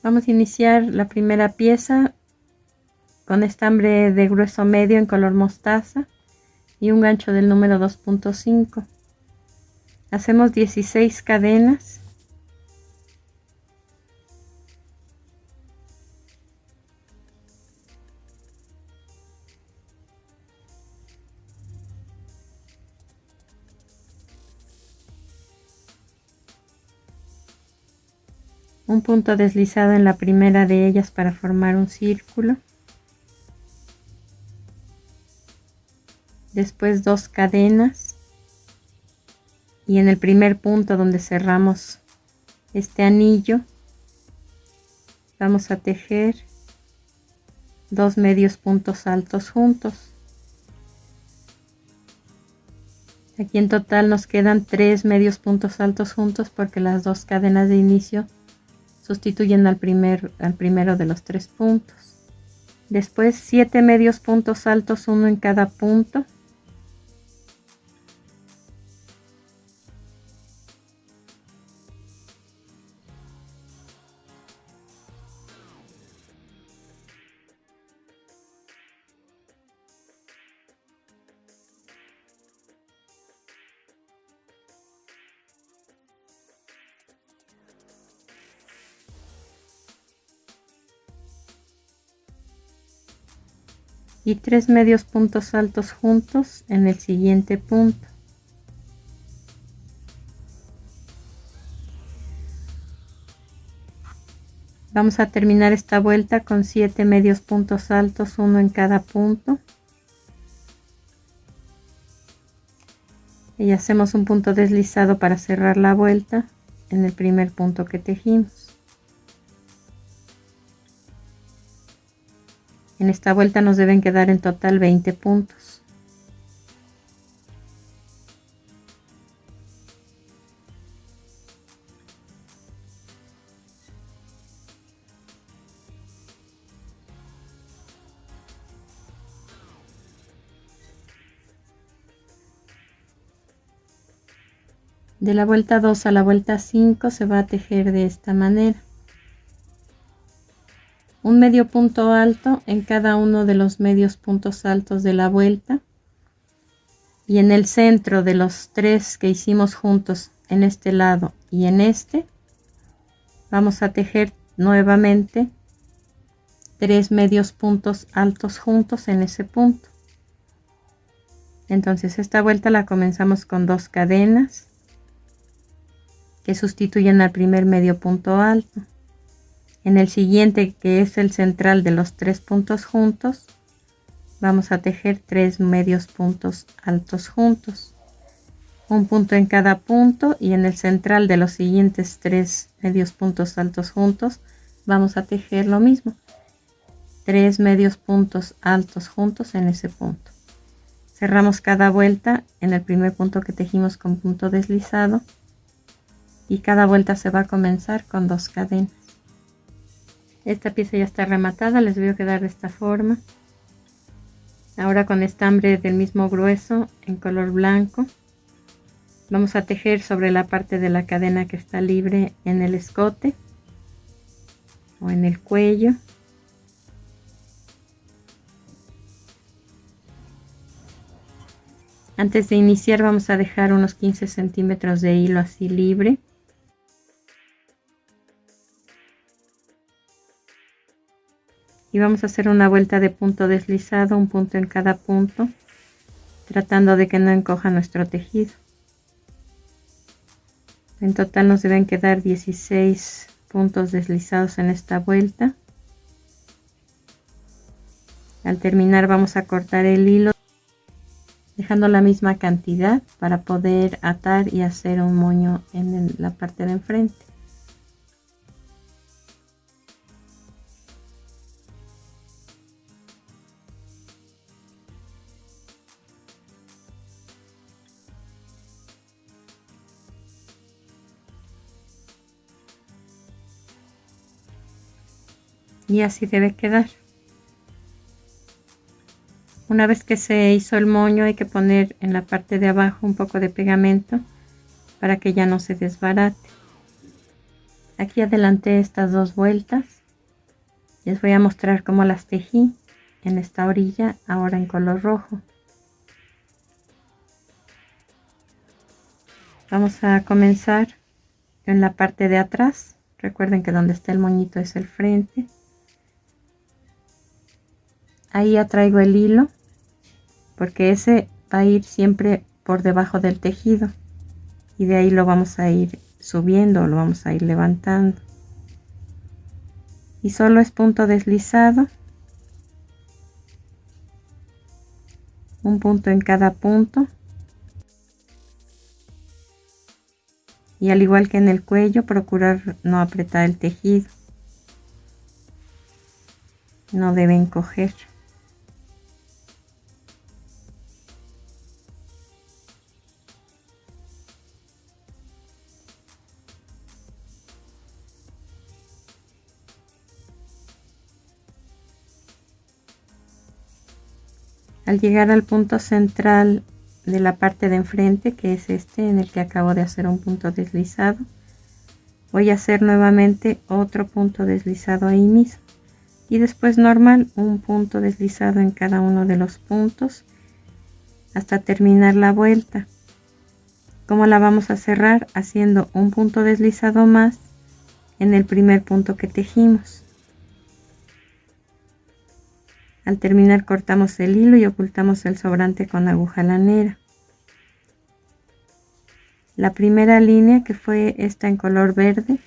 Vamos a iniciar la primera pieza con estambre de grueso medio en color mostaza y un gancho del número 2.5. Hacemos 16 cadenas. Un punto deslizado en la primera de ellas para formar un círculo. Después 2 cadenas. Y en el primer punto donde cerramos este anillo, vamos a tejer 2 medios puntos altos juntos. Aquí en total nos quedan 3 medios puntos altos juntos porque las 2 cadenas de inicio sustituyen al primero de los 3 puntos. Después 7 medios puntos altos, uno en cada punto. Y 3 medios puntos altos juntos en el siguiente punto. Vamos a terminar esta vuelta con 7 medios puntos altos, uno en cada punto. Y hacemos un punto deslizado para cerrar la vuelta en el primer punto que tejimos. En esta vuelta nos deben quedar en total 20 puntos. De la vuelta 2 a la vuelta 5 se va a tejer de esta manera. Un medio punto alto en cada uno de los medios puntos altos de la vuelta, y en el centro de los 3 que hicimos juntos en este lado y en este vamos a tejer nuevamente 3 medios puntos altos juntos en ese punto. Entonces esta vuelta la comenzamos con 2 cadenas que sustituyen al primer medio punto alto. En el siguiente, que es el central de los 3 puntos juntos, vamos a tejer 3 medios puntos altos juntos, un punto en cada punto, y en el central de los siguientes 3 medios puntos altos juntos vamos a tejer lo mismo, 3 medios puntos altos juntos en ese punto. Cerramos cada vuelta en el primer punto que tejimos con punto deslizado, y cada vuelta se va a comenzar con 2 cadenas. Esta pieza ya está rematada, les voy a quedar de esta forma. Ahora con estambre del mismo grueso en color blanco vamos a tejer sobre la parte de la cadena que está libre en el escote o en el cuello. Antes de iniciar vamos a dejar unos 15 centímetros de hilo así libre. Y vamos a hacer una vuelta de punto deslizado, un punto en cada punto, tratando de que no encoja nuestro tejido. En total nos deben quedar 16 puntos deslizados en esta vuelta. Al terminar vamos a cortar el hilo, dejando la misma cantidad para poder atar y hacer un moño en la parte de enfrente. y así debe quedar. Una vez que se hizo el moño, hay que poner en la parte de abajo un poco de pegamento para que ya no se desbarate. Aquí adelanté estas 2 vueltas. Les voy a mostrar cómo las tejí en esta orilla, ahora en color rojo. Vamos a comenzar en la parte de atrás. Recuerden que donde está el moñito es el frente. Ahí atraigo el hilo, porque ese va a ir siempre por debajo del tejido. Y de ahí lo vamos a ir subiendo, lo vamos a ir levantando. Y solo es punto deslizado. Un punto en cada punto. Y al igual que en el cuello, procurar no apretar el tejido. No deben coger. Al llegar al punto central de la parte de enfrente, que es este en el que acabo de hacer un punto deslizado, voy a hacer nuevamente otro punto deslizado ahí mismo y después normal un punto deslizado en cada uno de los puntos hasta terminar la vuelta. ¿Cómo la vamos a cerrar? Haciendo un punto deslizado más en el primer punto que tejimos. Al terminar cortamos el hilo y ocultamos el sobrante con aguja lanera. La primera línea, que fue esta en color verde,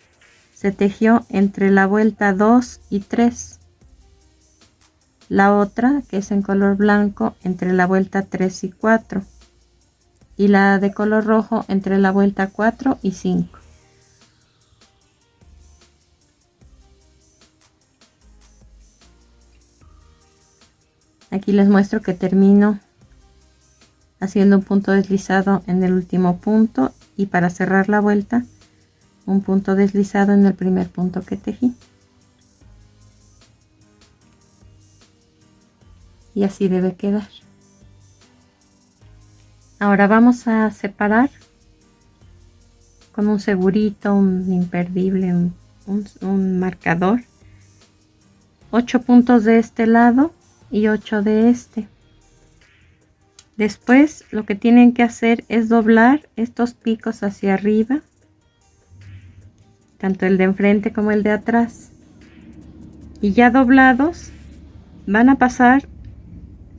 se tejió entre la vuelta 2 y 3. La otra, que es en color blanco, entre la vuelta 3 y 4. Y la de color rojo entre la vuelta 4 y 5. Aquí les muestro que termino haciendo un punto deslizado en el último punto y para cerrar la vuelta un punto deslizado en el primer punto que tejí. Y así debe quedar. Ahora vamos a separar con un segurito, un imperdible, un marcador, 8 puntos de este lado y 8 de este. Después lo que tienen que hacer es doblar estos picos hacia arriba, tanto el de enfrente como el de atrás, y ya doblados van a pasar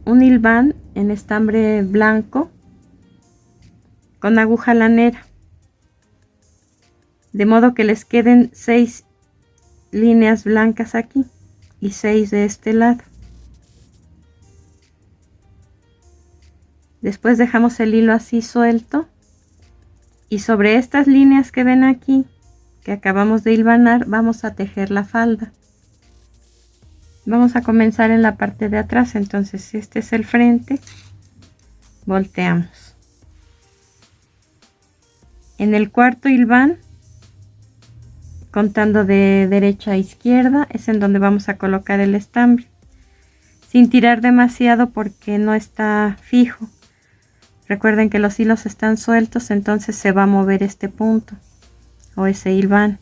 un hilván en estambre blanco con aguja lanera, de modo que les queden 6 líneas blancas aquí y 6 de este lado. Después dejamos el hilo así suelto y sobre estas líneas que ven aquí, que acabamos de hilvanar, vamos a tejer la falda. Vamos a comenzar en la parte de atrás. Entonces, si este es el frente, volteamos. En el cuarto hilván, contando de derecha a izquierda, es en donde vamos a colocar el estambre, sin tirar demasiado porque no está fijo. Recuerden que los hilos están sueltos, entonces se va a mover este punto o ese hilván.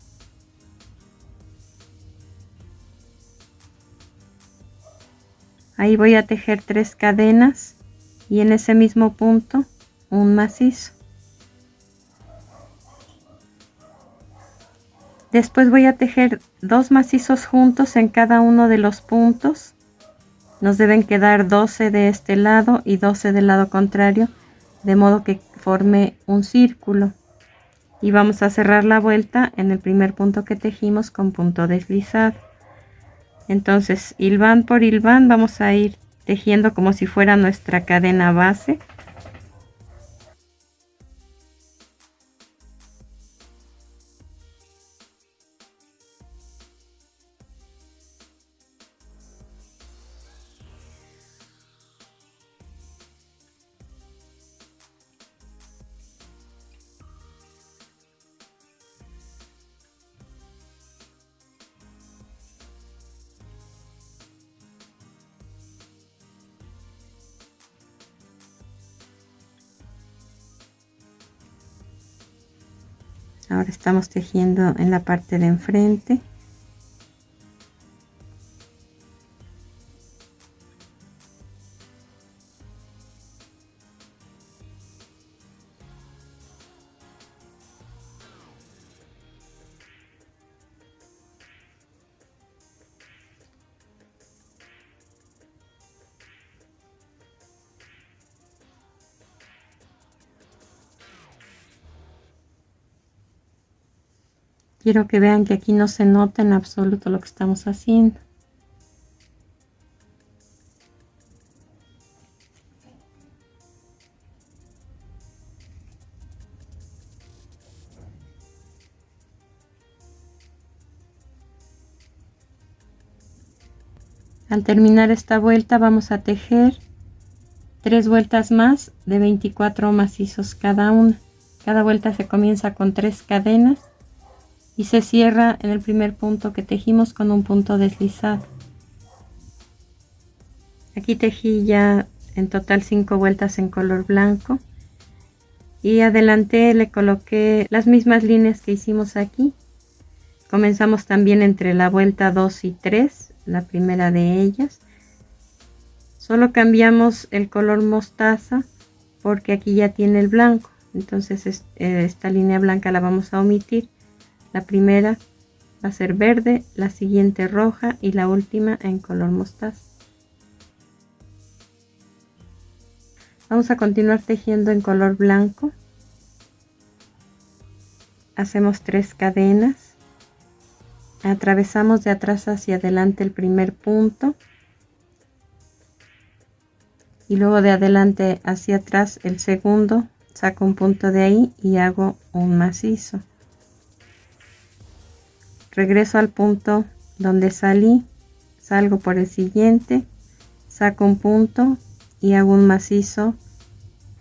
Ahí voy a tejer 3 cadenas y en ese mismo punto un macizo. Después voy a tejer 2 macizos juntos en cada uno de los puntos. Nos deben quedar 12 de este lado y 12 del lado contrario, de modo que forme un círculo. Y vamos a cerrar la vuelta en el primer punto que tejimos con punto deslizado. Entonces, hilván por hilván vamos a ir tejiendo como si fuera nuestra cadena base. Ahora estamos tejiendo en la parte de enfrente. Quiero que vean que aquí no se nota en absoluto lo que estamos haciendo. Al terminar esta vuelta vamos a tejer 3 vueltas más de 24 macizos cada una. Cada vuelta se comienza con 3 cadenas y se cierra en el primer punto que tejimos con un punto deslizado. Aquí tejí ya en total 5 vueltas en color blanco y adelante le coloqué las mismas líneas que hicimos aquí. Comenzamos también entre la vuelta 2 y 3, la primera de ellas. Solo cambiamos el color mostaza porque aquí ya tiene el blanco, entonces esta línea blanca la vamos a omitir. La primera va a ser verde, la siguiente roja y la última en color mostaza. Vamos a continuar tejiendo en color blanco. Hacemos 3 cadenas. Atravesamos de atrás hacia adelante el primer punto. Y luego de adelante hacia atrás el segundo. Saco un punto de ahí y hago un macizo. Regreso al punto donde salí, salgo por el siguiente, saco un punto y hago un macizo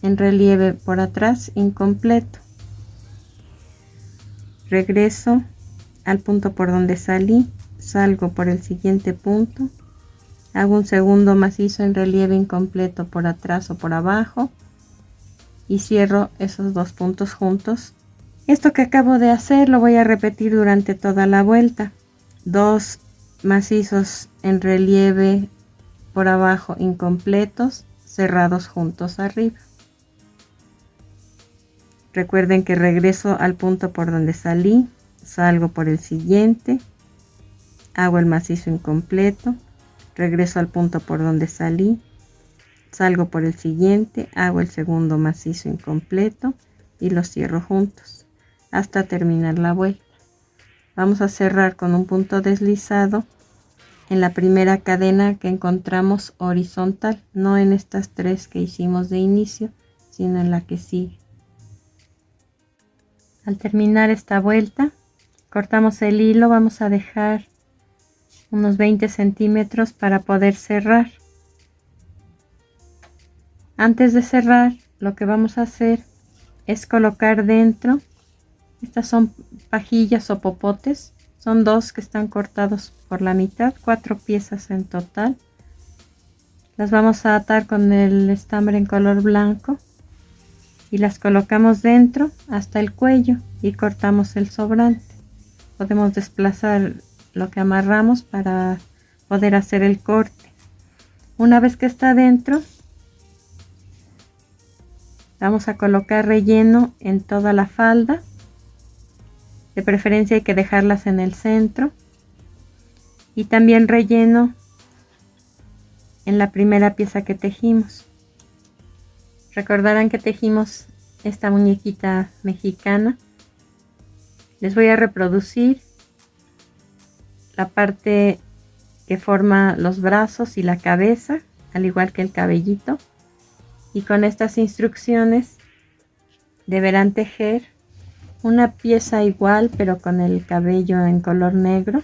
en relieve por atrás incompleto. Regreso al punto por donde salí, salgo por el siguiente punto, hago un segundo macizo en relieve incompleto por atrás o por abajo y cierro esos 2 puntos juntos. Esto que acabo de hacer lo voy a repetir durante toda la vuelta. 2 macizos en relieve por abajo incompletos, cerrados juntos arriba. Recuerden que regreso al punto por donde salí, salgo por el siguiente, hago el macizo incompleto, regreso al punto por donde salí, salgo por el siguiente, hago el segundo macizo incompleto y los cierro juntos hasta terminar la vuelta. Vamos a cerrar con un punto deslizado en la primera cadena que encontramos horizontal, no en estas 3 que hicimos de inicio, sino en la que sigue. Al terminar esta vuelta, cortamos el hilo, vamos a dejar unos 20 centímetros para poder cerrar. Antes de cerrar, lo que vamos a hacer es colocar dentro. Estas son pajillas o popotes, son 2 que están cortados por la mitad, 4 piezas en total. Las vamos a atar con el estambre en color blanco y las colocamos dentro hasta el cuello y cortamos el sobrante. Podemos desplazar lo que amarramos para poder hacer el corte. Una vez que está dentro, vamos a colocar relleno en toda la falda. De preferencia hay que dejarlas en el centro y también relleno en la primera pieza que tejimos. Recordarán que tejimos esta muñequita mexicana. Les voy a reproducir la parte que forma los brazos y la cabeza, al igual que el cabellito, y con estas instrucciones deberán tejer una pieza igual pero con el cabello en color negro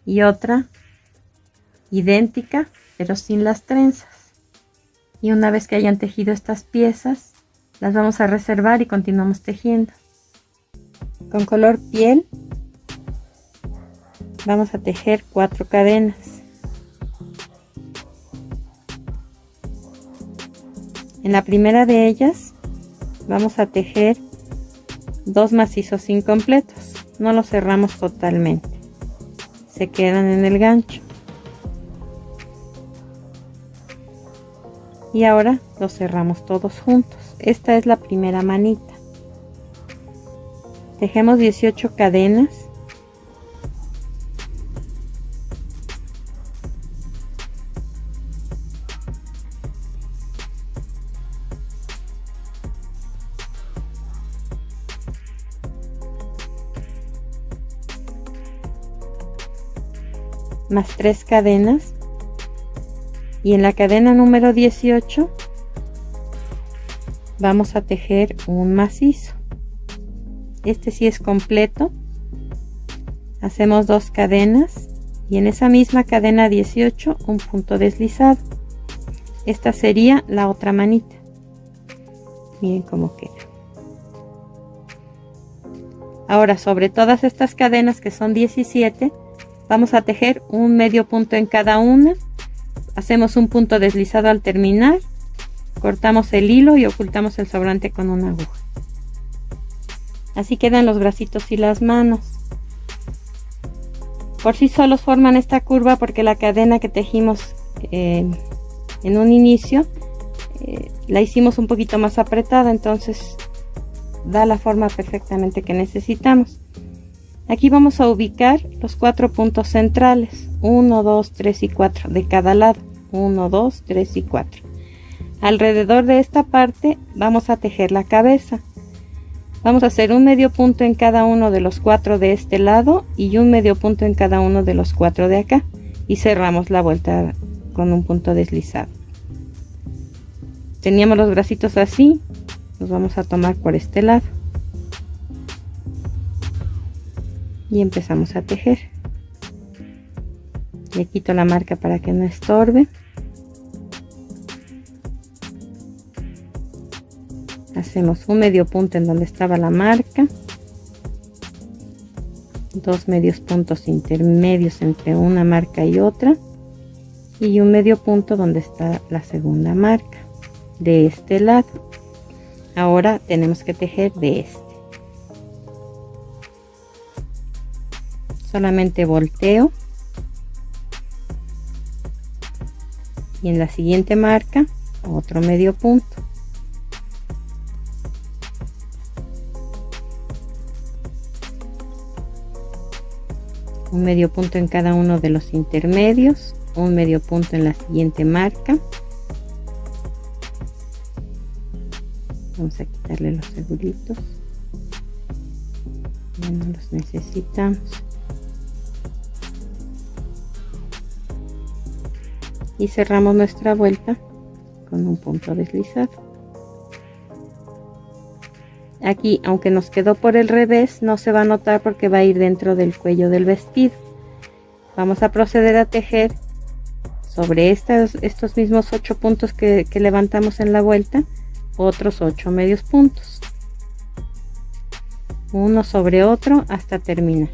y otra idéntica pero sin las trenzas. Y una vez que hayan tejido estas piezas, las vamos a reservar y continuamos tejiendo. Con color piel vamos a tejer 4 cadenas. En la primera de ellas vamos a tejer 2 macizos incompletos, no los cerramos totalmente, se quedan en el gancho. Y ahora los cerramos todos juntos. Esta es la primera manita. Tejemos 18 cadenas. Más 3 cadenas, y en la cadena número 18 vamos a tejer un macizo. Este sí es completo. Hacemos 2 cadenas y en esa misma cadena 18 un punto deslizado. Esta sería la otra manita. Miren cómo queda. Ahora, sobre todas estas cadenas, que son 17, vamos a tejer un medio punto en cada una. Hacemos un punto deslizado al terminar, cortamos el hilo y ocultamos el sobrante con una aguja. Así quedan los bracitos y las manos. Por sí solos forman esta curva porque la cadena que tejimos en un inicio la hicimos un poquito más apretada, entonces da la forma perfectamente que necesitamos. Aquí vamos a ubicar los 4 puntos centrales, 1, 2, 3 y 4 de cada lado, 1, 2, 3 y 4. Alrededor de esta parte vamos a tejer la cabeza. Vamos a hacer un medio punto en cada uno de los 4 de este lado y un medio punto en cada uno de los 4 de acá, y cerramos la vuelta con un punto deslizado. Teníamos los bracitos así, los vamos a tomar por este lado. Y empezamos a tejer. Le quito la marca para que no estorbe. Hacemos un medio punto en donde estaba la marca, 2 medios puntos intermedios entre una marca y otra, y un medio punto donde está la segunda marca de este lado. Ahora tenemos que tejer de este. Solamente volteo y en la siguiente marca otro medio punto. Un medio punto en cada uno de los intermedios, un medio punto en la siguiente marca. Vamos a quitarle los seguritos, ya no los necesitamos. Y cerramos nuestra vuelta con un punto deslizado. Aquí, aunque nos quedó por el revés, no se va a notar porque va a ir dentro del cuello del vestido. Vamos a proceder a tejer sobre estos mismos 8 puntos que levantamos en la vuelta, otros 8 medios puntos, uno sobre otro hasta terminar.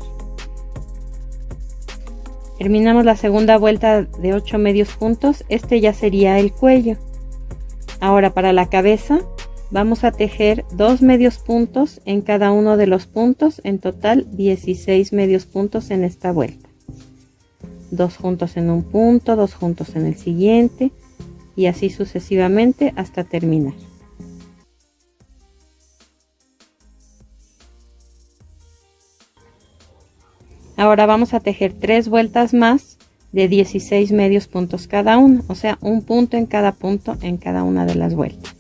Terminamos la segunda vuelta de 8 medios puntos. Este ya sería el cuello. Ahora, para la cabeza vamos a tejer 2 medios puntos en cada uno de los puntos, en total 16 medios puntos en esta vuelta. 2 juntos en un punto, 2 juntos en el siguiente, y así sucesivamente hasta terminar. Ahora vamos a tejer 3 vueltas más de 16 medios puntos cada uno, o sea, un punto en cada punto en cada una de las vueltas.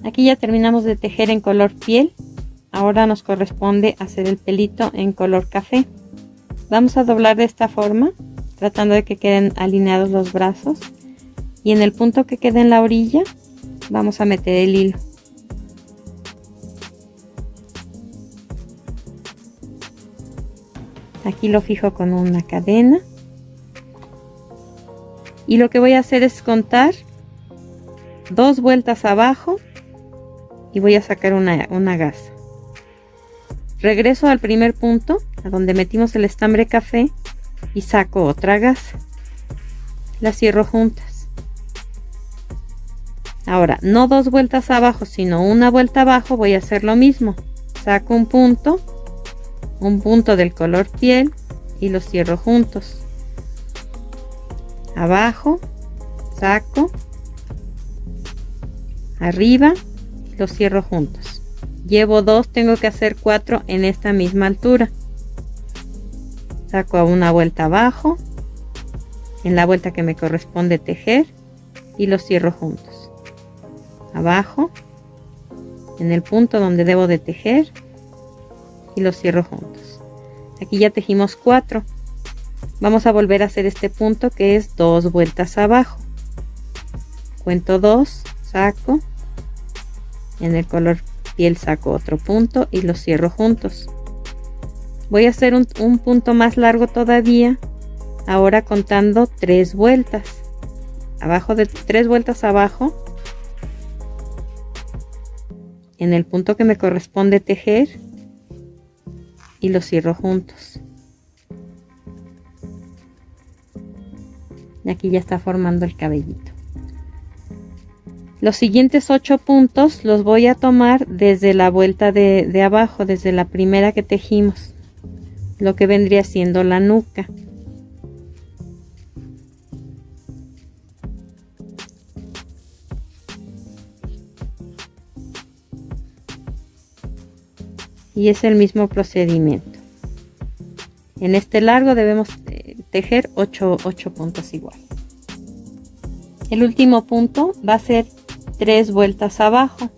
Aquí ya terminamos de tejer en color piel. Ahora nos corresponde hacer el pelito en color café. Vamos a doblar de esta forma, tratando de que queden alineados los brazos, y en el punto que quede en la orilla vamos a meter el hilo. Aquí lo fijo con una cadena, y lo que voy a hacer es contar 2 vueltas abajo y voy a sacar una gasa. Regreso al primer punto a donde metimos el estambre café y saco otra gasa. Las cierro juntas. Ahora, no 2 vueltas abajo, sino una vuelta abajo, voy a hacer lo mismo. saco un punto del color piel y los cierro juntos. Abajo, saco, arriba, los cierro juntos. Llevo 2, tengo que hacer 4 en esta misma altura. Saco una vuelta abajo, en la vuelta que me corresponde tejer, y los cierro juntos. Abajo, en el punto donde debo de tejer, y los cierro juntos. Aquí ya tejimos 4. Vamos a volver a hacer este punto, que es 2 vueltas abajo. Cuento 2, saco, en el color piel saco otro punto y los cierro juntos. Voy a hacer un punto más largo todavía, ahora contando 3 vueltas. Abajo de 3 vueltas abajo, en el punto que me corresponde tejer, y los cierro juntos. Y aquí ya está formando el cabellito. Los siguientes 8 puntos los voy a tomar desde la vuelta de abajo, desde la primera que tejimos, lo que vendría siendo la nuca. Y es el mismo procedimiento. En este largo debemos tejer 8 puntos iguales. El último punto va a ser 3 vueltas abajo.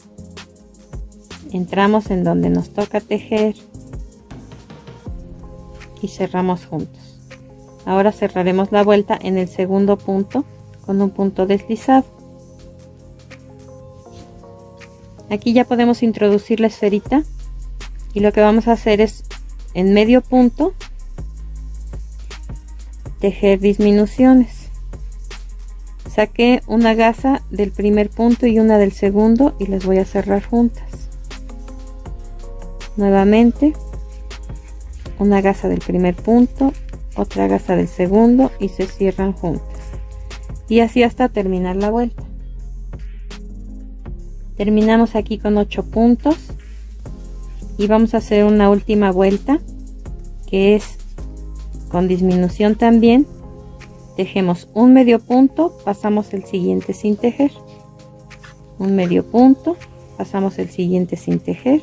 Entramos en donde nos toca tejer y cerramos juntos. Ahora cerraremos la vuelta en el segundo punto con un punto deslizado. Aquí ya podemos introducir la esferita, y lo que vamos a hacer es en medio punto tejer disminuciones. Saqué una gasa del primer punto y una del segundo y las voy a cerrar juntas. Nuevamente una gasa del primer punto, otra gasa del segundo, y se cierran juntas, y así hasta terminar la vuelta. Terminamos aquí con 8 puntos y vamos a hacer una última vuelta, que es con disminución también. Tejemos un medio punto, pasamos el siguiente sin tejer, un medio punto, pasamos el siguiente sin tejer.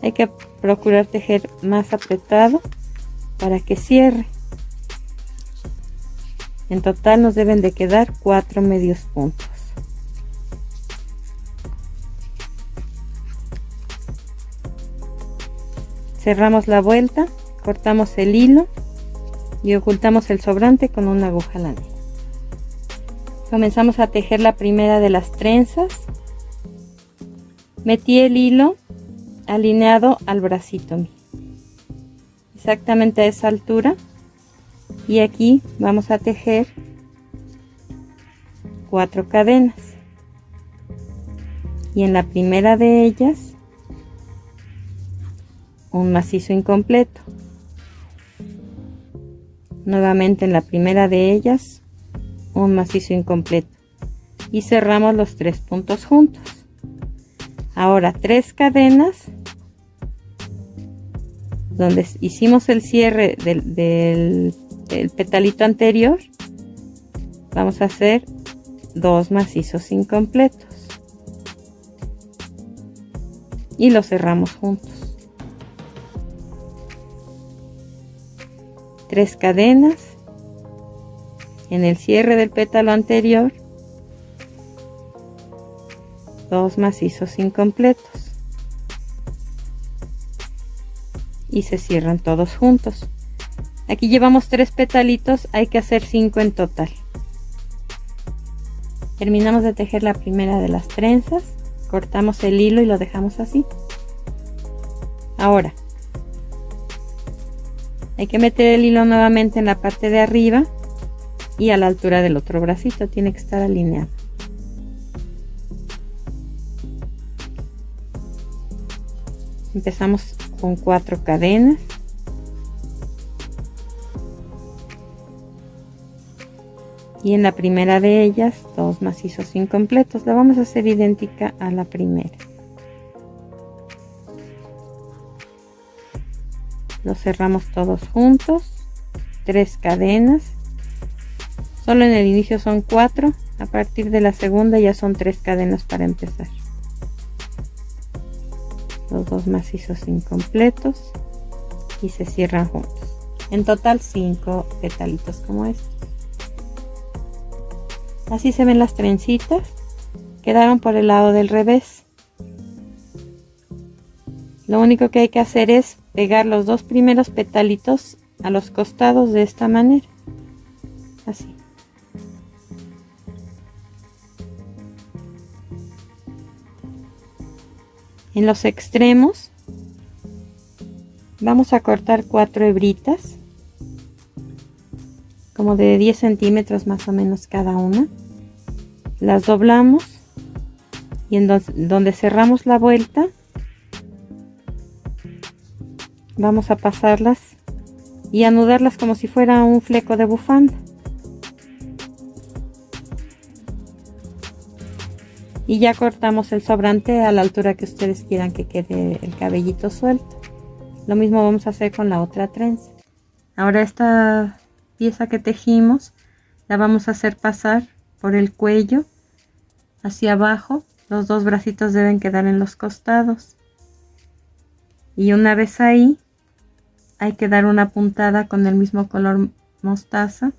Hay que procurar tejer más apretado para que cierre. En total nos deben de quedar 4 medios puntos. Cerramos la vuelta, cortamos el hilo y ocultamos el sobrante con una aguja lanera. Comenzamos a tejer la primera de las trenzas. Metí el hilo alineado al bracito mío, exactamente a esa altura, y aquí vamos a tejer 4 cadenas, y en la primera de ellas un macizo incompleto. Nuevamente en la primera de ellas un macizo incompleto, y cerramos los 3 puntos juntos. Ahora 3 cadenas donde hicimos el cierre del petalito anterior. Vamos a hacer 2 macizos incompletos y los cerramos juntos. 3 cadenas en el cierre del pétalo anterior, 2 macizos incompletos, y se cierran todos juntos. Aquí llevamos 3 petalitos, hay que hacer 5 en total. Terminamos de tejer la primera de las trenzas, cortamos el hilo y lo dejamos así. Ahora hay que meter el hilo nuevamente en la parte de arriba y a la altura del otro bracito, tiene que estar alineado. Empezamos con 4 cadenas. Y en la primera de ellas 2 macizos incompletos. La vamos a hacer idéntica a la primera. Los cerramos todos juntos, 3 cadenas. Solo en el inicio son 4, a partir de la segunda ya son 3 cadenas para empezar. Los 2 macizos incompletos y se cierran juntos. En total 5 petalitos como estos. Así se ven las trencitas. Quedaron por el lado del revés. Lo único que hay que hacer es pegar los 2 primeros petalitos a los costados de esta manera. Así. En los extremos vamos a cortar 4 hebritas, como de 10 centímetros más o menos cada una. Las doblamos y en donde cerramos la vuelta vamos a pasarlas y anudarlas como si fuera un fleco de bufanda. Y ya cortamos el sobrante a la altura que ustedes quieran que quede el cabellito suelto. Lo mismo vamos a hacer con la otra trenza. Ahora esta pieza que tejimos la vamos a hacer pasar por el cuello hacia abajo. Los 2 bracitos deben quedar en los costados. Y una vez ahí hay que dar una puntada con el mismo color mostaza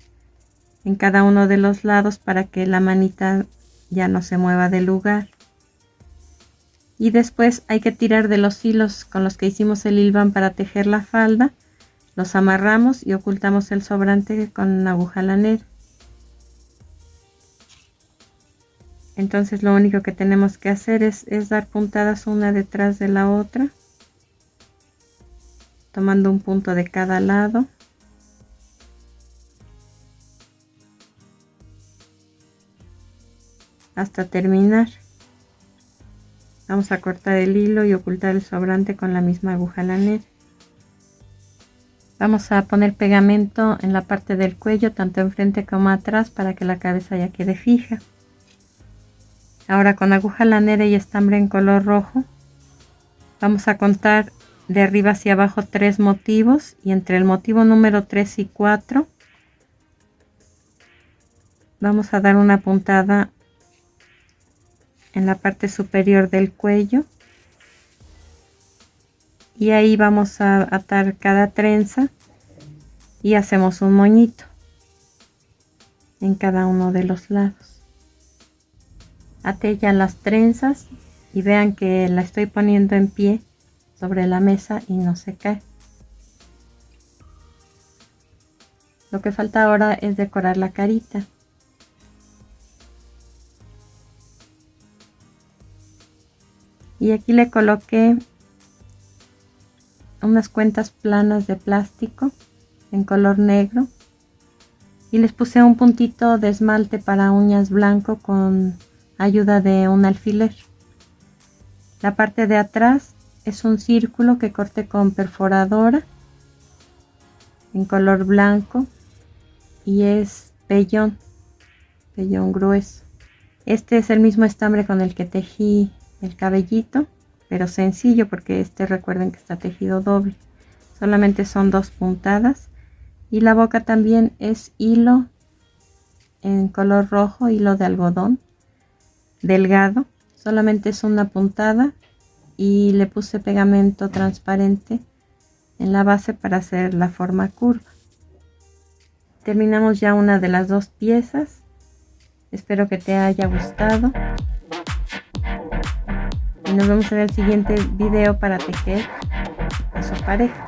en cada uno de los lados para que la manita ya no se mueva del lugar. Y después hay que tirar de los hilos con los que hicimos el hilván para tejer la falda. Los amarramos y ocultamos el sobrante con una aguja lanera. Entonces lo único que tenemos que hacer es dar puntadas una detrás de la otra, tomando un punto de cada lado. Hasta terminar. Vamos a cortar el hilo y ocultar el sobrante con la misma aguja lanera. Vamos a poner pegamento en la parte del cuello, tanto enfrente como atrás, para que la cabeza ya quede fija. Ahora con aguja lanera y estambre en color rojo vamos a contar de arriba hacia abajo 3 motivos, y entre el motivo número 3 y 4 vamos a dar una puntada en la parte superior del cuello, y ahí vamos a atar cada trenza y hacemos un moñito en cada uno de los lados. Até ya las trenzas y vean que la estoy poniendo en pie sobre la mesa y no se cae. Lo que falta ahora es decorar la carita. Y aquí le coloqué unas cuentas planas de plástico en color negro y les puse un puntito de esmalte para uñas blanco con ayuda de un alfiler. La parte de atrás es un círculo que corté con perforadora en color blanco y es vellón grueso. Este es el mismo estambre con el que tejí el cabellito, pero sencillo, porque recuerden que está tejido doble. Solamente son 2 puntadas, y la boca también es hilo en color rojo, hilo de algodón delgado. Solamente es una puntada y le puse pegamento transparente en la base para hacer la forma curva. Terminamos ya una de las 2 piezas. Espero que te haya gustado. Y nos vemos en el siguiente video para tejer a su pareja.